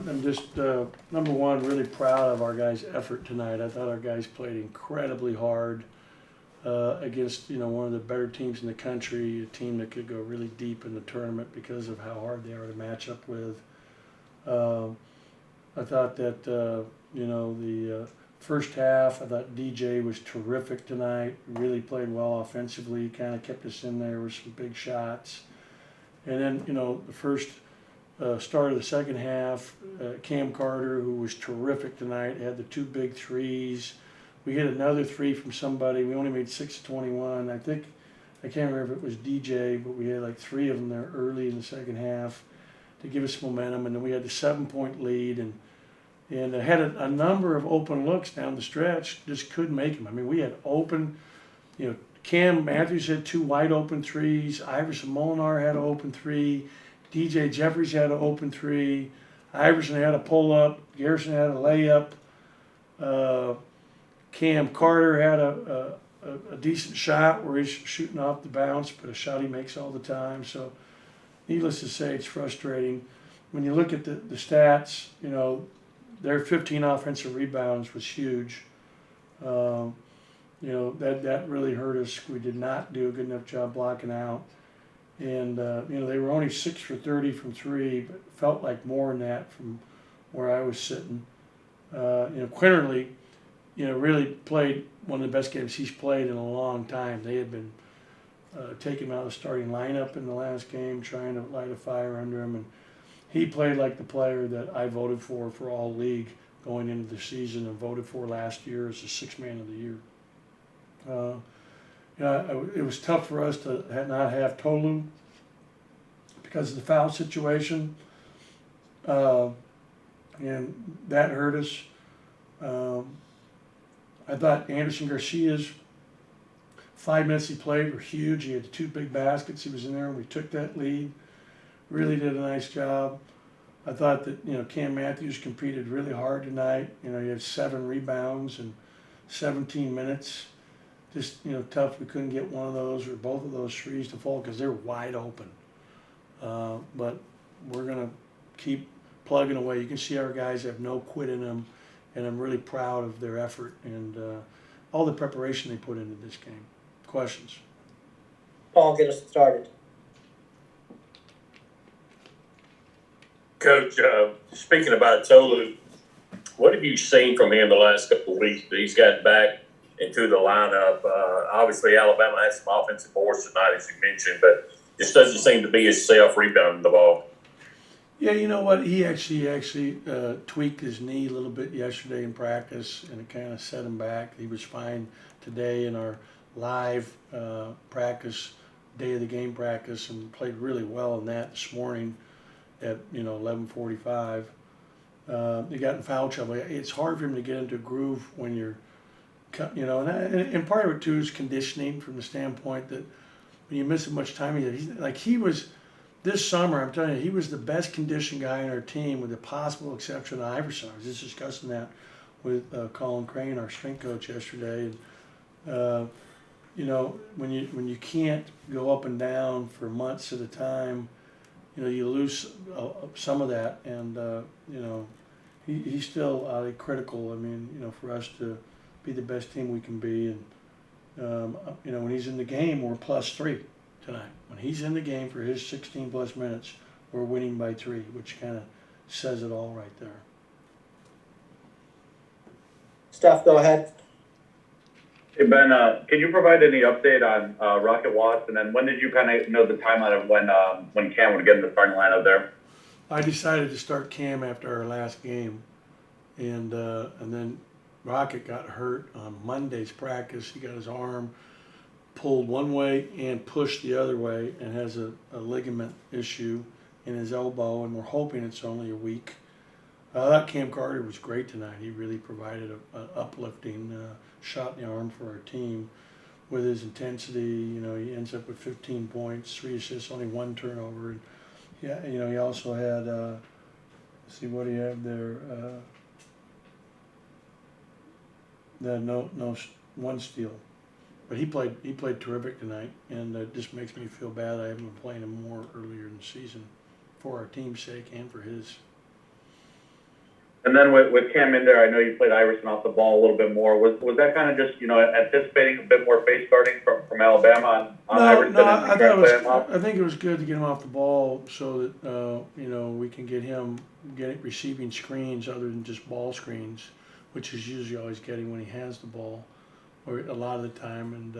I'm just, number one, really proud of our guys' effort tonight. I thought our guys played incredibly hard against, one of the better teams in the country, a team that could go really deep in the tournament because of how hard they are to match up with. I thought that, the first half, I thought DJ was terrific tonight, really played well offensively, kind of kept us in there with some big shots. And then, the first start of the second half, Cam Carter, who was terrific tonight, had the two big threes. We hit another three from somebody. We only made 6 of 21. I can't remember if it was DJ, but we had like 3 of them there early in the second half to give us momentum. And then we had the 7-point lead and had a number of open looks down the stretch, just couldn't make them. I mean, we had open, Cam Matthews had 2 wide open threes. Iverson Molinar had an open 3. DJ Jeffries had an open 3. Iverson had a pull up. Garrison had a layup. Cam Carter had a decent shot where he's shooting off the bounce, but a shot he makes all the time. So, needless to say, it's frustrating. When you look at the stats, their 15 offensive rebounds was huge. That really hurt us. We did not do a good enough job blocking out. And, they were only 6 for 30 from 3, but felt like more than that from where I was sitting. Quinterly, really played one of the best games he's played in a long time. They had been taking him out of the starting lineup in the last game, trying to light a fire under him. And he played like the player that I voted for all league going into the season and voted for last year as the 6th man of the year. It was tough for us to not have Tolu because of the foul situation, and that hurt us. I thought Anderson Garcia's 5 minutes he played were huge. He had 2 big baskets. He was in there and we took that lead. Really did a nice job. I thought that, Cam Matthews competed really hard tonight. He had 7 rebounds and 17 minutes. Just, tough we couldn't get one of those or both of those threes to fall because they're wide open. But we're going to keep plugging away. You can see our guys have no quit in them, and I'm really proud of their effort and all the preparation they put into this game. Questions? Paul, get us started. Coach, speaking about Tolu, what have you seen from him the last couple of weeks that he's gotten back into the lineup? Obviously, Alabama had some offensive force tonight, as you mentioned, but just doesn't seem to be himself rebounding the ball. Yeah, you know what? He actually tweaked his knee a little bit yesterday in practice, and it kind of set him back. He was fine today in our live practice, day of the game practice, and played really well in that this morning at 11:45. He got in foul trouble. It's hard for him to get into a groove when you're, and part of it too is conditioning from the standpoint that when you miss as much time, he was this summer. I'm telling you, he was the best conditioned guy on our team, with the possible exception of Iverson. I was just discussing that with Colin Crane, our strength coach, yesterday. And, when you can't go up and down for months at a time, you lose some of that. And he's still critical. I mean, for us to be the best team we can be, and when he's in the game, we're +3 tonight. When he's in the game for his 16 plus minutes, we're winning by 3, which kind of says it all right there. Steph, go ahead. Hey, Ben, can you provide any update on Rocket Watts? And then when did you kind of know the timeline of when Cam would get in the starting lineup there? I decided to start Cam after our last game, and then Rocket got hurt on Monday's practice. He got his arm pulled one way and pushed the other way, and has a ligament issue in his elbow, and we're hoping it's only a week. I thought Cam Carter was great tonight. He really provided an uplifting shot in the arm for our team with his intensity. He ends up with 15 points, 3 assists, only 1 turnover. And he also had, let's see what he had there. No, 1 steal. But he played terrific tonight, and it just makes me feel bad I haven't been playing him more earlier in the season for our team's sake and for his. And then with Cam in there, I know you played Iverson off the ball a little bit more. Was that kind of just, anticipating a bit more face guarding from Alabama on Iverson? No, and I trying to play him thought off? I think it was good to get him off the ball so that we can get him receiving screens other than just ball screens, which is usually always getting when he has the ball, or a lot of the time, and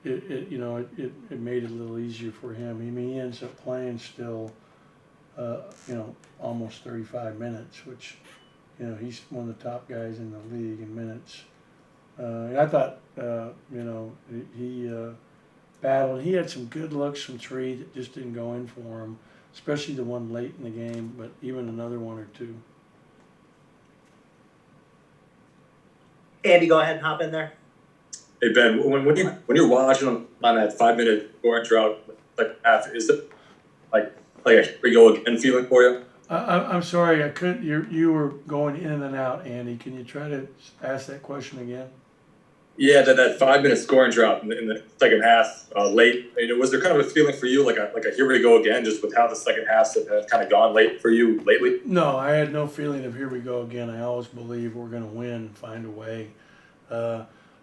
it made it a little easier for him. I mean, he ends up playing still, almost 35 minutes, which, he's one of the top guys in the league in minutes. And I thought, he battled. He had some good looks from three that just didn't go in for him, especially the one late in the game, but even another one or two. Andy, go ahead and hop in there. Hey Ben, when you're watching them on that 5-minute scoring drought, like half, is it like a here we go again feeling for you? I'm sorry, I couldn't. You were going in and out, Andy. Can you try to ask that question again? Yeah, that 5-minute scoring drought in the second half, late. Was there kind of a feeling for you, like a here we go again, just with how the second halves have kind of gone late for you lately? No, I had no feeling of here we go again. I always believe we're going to win and find a way.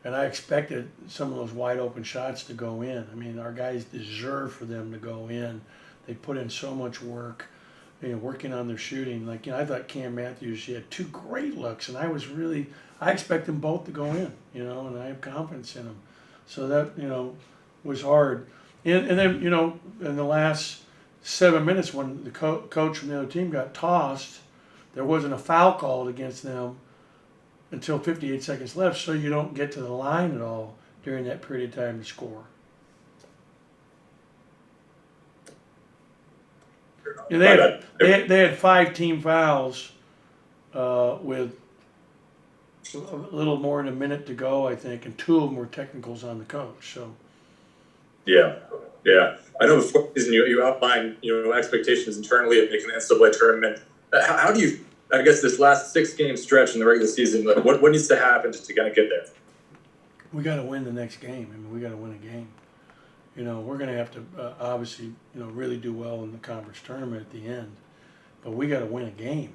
And I expected some of those wide open shots to go in. I mean, our guys deserve for them to go in. They put in so much work, working on their shooting. Like, I thought Cam Matthews, he had two great looks, and I expect them both to go in, and I have confidence in them. So that, was hard. And then, in the last 7 minutes when the coach from the other team got tossed, there wasn't a foul called against them until 58 seconds left, so you don't get to the line at all during that period of time to score. And they had 5 team fouls with a little more than a minute to go, I think, and 2 of them were technicals on the coach. So. Yeah. I know before the season you outlined expectations internally of making the NCAA tournament. How do you? I guess this last 6-game stretch in the regular season, what needs to happen to kind of get there? We got to win the next game. I mean, we got to win a game. We're going to have to obviously, really do well in the conference tournament at the end, but we got to win a game.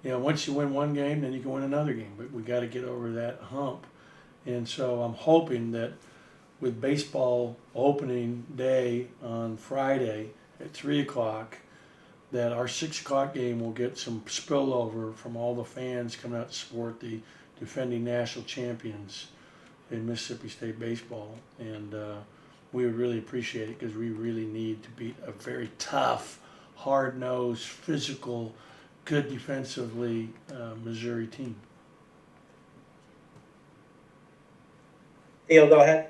Once you win one game, then you can win another game. But we got to get over that hump, and so I'm hoping that with baseball opening day on Friday at 3:00. That our 6:00 game will get some spillover from all the fans coming out to support the defending national champions in Mississippi State baseball. And we would really appreciate it because we really need to beat a very tough, hard-nosed, physical, good defensively Missouri team. Theo, go ahead.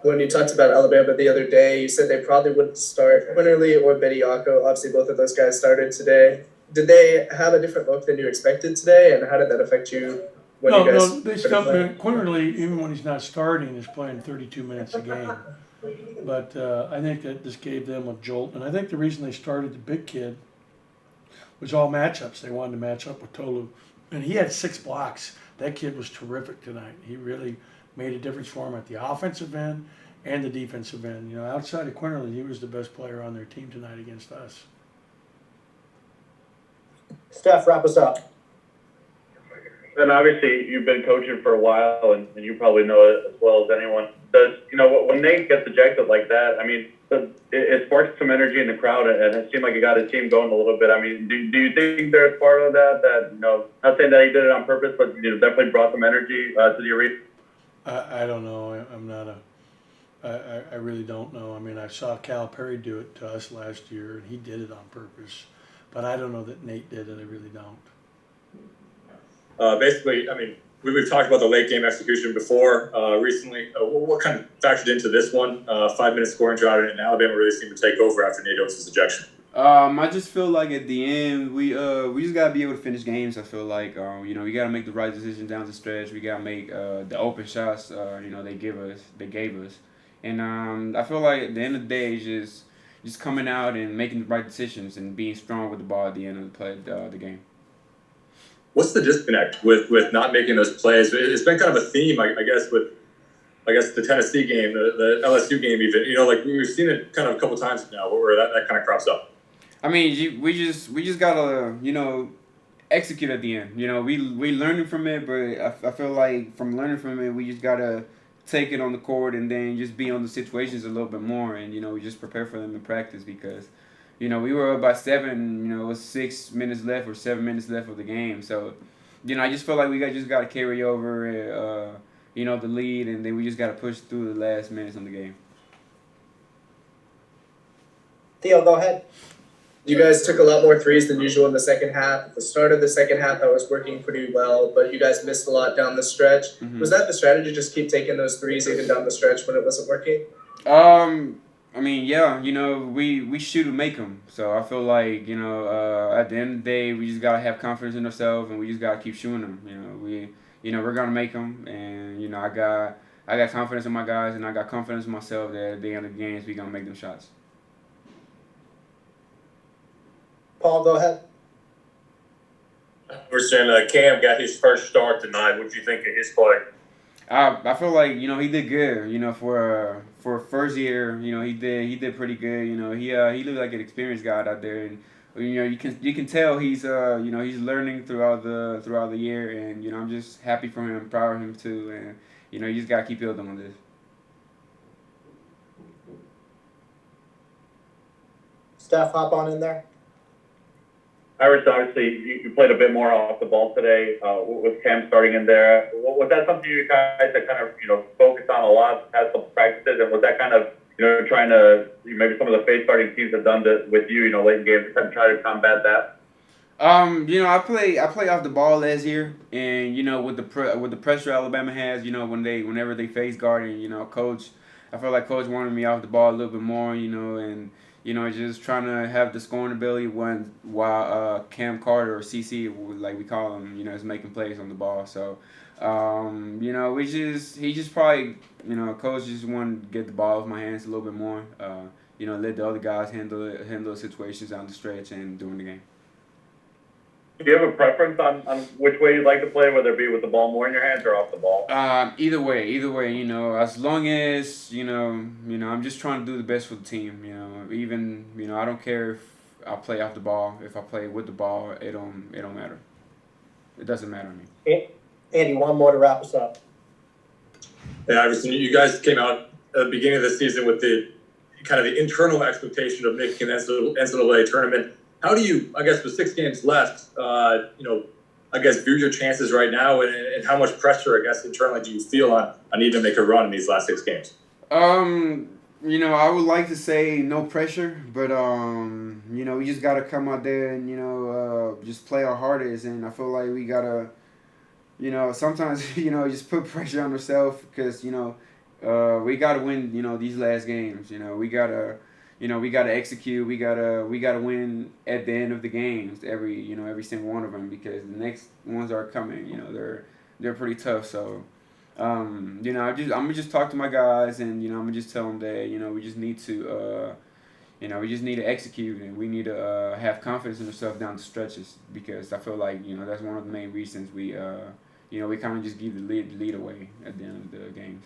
When you talked about Alabama the other day, you said they probably wouldn't start Quinterly or Bediako. Obviously, both of those guys started today. Did they have a different look than you expected today, and how did that affect you when you guys they started playing? Quinterly, even when he's not starting, is playing 32 minutes a game. But I think that this gave them a jolt. And I think the reason they started the big kid was all matchups. They wanted to match up with Tolu. And he had 6 blocks. That kid was terrific tonight. He really made a difference for him at the offensive end and the defensive end. Outside of Quinterly, he was the best player on their team tonight against us. Steph, wrap us up. And obviously, you've been coaching for a while, and you probably know it as well as anyone. When Nate gets ejected like that, I mean, it sparks some energy in the crowd, and it seemed like it got his team going a little bit. I mean, do you think there's part of that, not saying that he did it on purpose, but definitely brought some energy to the arena? I don't know. I'm not I really don't know. I mean, I saw Calipari do it to us last year, and he did it on purpose. But I don't know that Nate did it. I really don't. Basically, I mean, we've talked about the late game execution before recently. What kind of factored into this one? 5-minute scoring drought, and Alabama really seemed to take over after Nate Oates' ejection. I just feel like at the end we just gotta be able to finish games. I feel like we gotta make the right decisions down the stretch. We gotta make the open shots they gave us, and I feel like at the end of the day it's just coming out and making the right decisions and being strong with the ball at the end of the game. What's the disconnect with not making those plays? It's been kind of a theme, I guess, with the Tennessee game, the LSU game, even. We've seen it kind of a couple times now where that kind of crops up. I mean, we just gotta execute at the end. You know, we learning from it, but I feel like from learning from it, we just gotta take it on the court and then just be on the situations a little bit more, and you know, we just prepare for them in practice because, you know, we were up by 7. You know, it was 6 minutes left or 7 minutes left of the game, so you know, I just feel like just got to carry over, you know, the lead, and then we just got to push through the last minutes of the game. Theo, go ahead. You guys took a lot more threes than usual in the second half. At the start of the second half, that was working pretty well, but you guys missed a lot down the stretch. Mm-hmm. Was that the strategy, just keep taking those threes even down the stretch when it wasn't working? I mean, yeah, you know, we shoot and make them. So I feel like, you know, at the end of the day, we just gotta have confidence in ourselves, and we just gotta keep shooting them. You know, we're gonna make them, and you know, I got confidence in my guys, and I got confidence in myself that at the end of the games, we gonna make them shots. Paul, go ahead. Iverson, Cam got his first start tonight. What do you think of his play? I feel like, you know, he did good. You know, for first year, you know, he did pretty good. You know, he looked like an experienced guy out there, and you know, you can tell he's you know, he's learning throughout the year, and you know, I'm just happy for him, proud of him too, and you know, you just gotta keep building on this. Steph, hop on in there. Iverson, obviously, you played a bit more off the ball today with Cam starting in there. Was that something you guys that kind of, you know, focused on a lot, had some practices, and was that kind of, you know, trying to, maybe some of the face starting teams have done this with you, you know, late in games to kind of try to combat that? You know, I play off the ball last year, and you know, with the pressure Alabama has, you know, whenever they face guarding, you know, I feel like coach wanted me off the ball a little bit more, you know, and you know, just trying to have the scoring ability while Cam Carter or CC, like we call him, you know, is making plays on the ball. So, you know, he just probably, you know, coach just wanted to get the ball off my hands a little bit more. You know, let the other guys handle situations down the stretch and during the game. Do you have a preference on which way you'd like to play, whether it be with the ball more in your hands or off the ball? Either way, you know, as long as, you know, I'm just trying to do the best for the team, you know, even, you know, I don't care if I play off the ball, if I play with the ball, it don't matter. It doesn't matter to me. Andy, one more to wrap us up. Yeah, Iverson, you guys came out at the beginning of the season with the kind of the internal expectation of making an NCAA tournament. How do you, I guess with 6 games left, you know, I guess view your chances right now, and how much pressure, I guess, internally do you feel on needing to make a run in these last 6 games? You know, I would like to say no pressure, but you know, we just gotta come out there and, you know, just play our hardest, and I feel like we gotta, you know, sometimes, you know, just put pressure on ourselves because, you know, we gotta win, you know, these last games. You know, we gotta execute. We gotta win at the end of the games, every single one of them, because the next ones are coming. You know, they're pretty tough. So, you know, I'm gonna just talk to my guys, and you know, I'm gonna just tell them that, you know, we just need to, you know, we just need to execute, and we need to have confidence in ourselves down the stretches, because I feel like, you know, that's one of the main reasons we, you know, we kind of just give the lead away at the end of the games.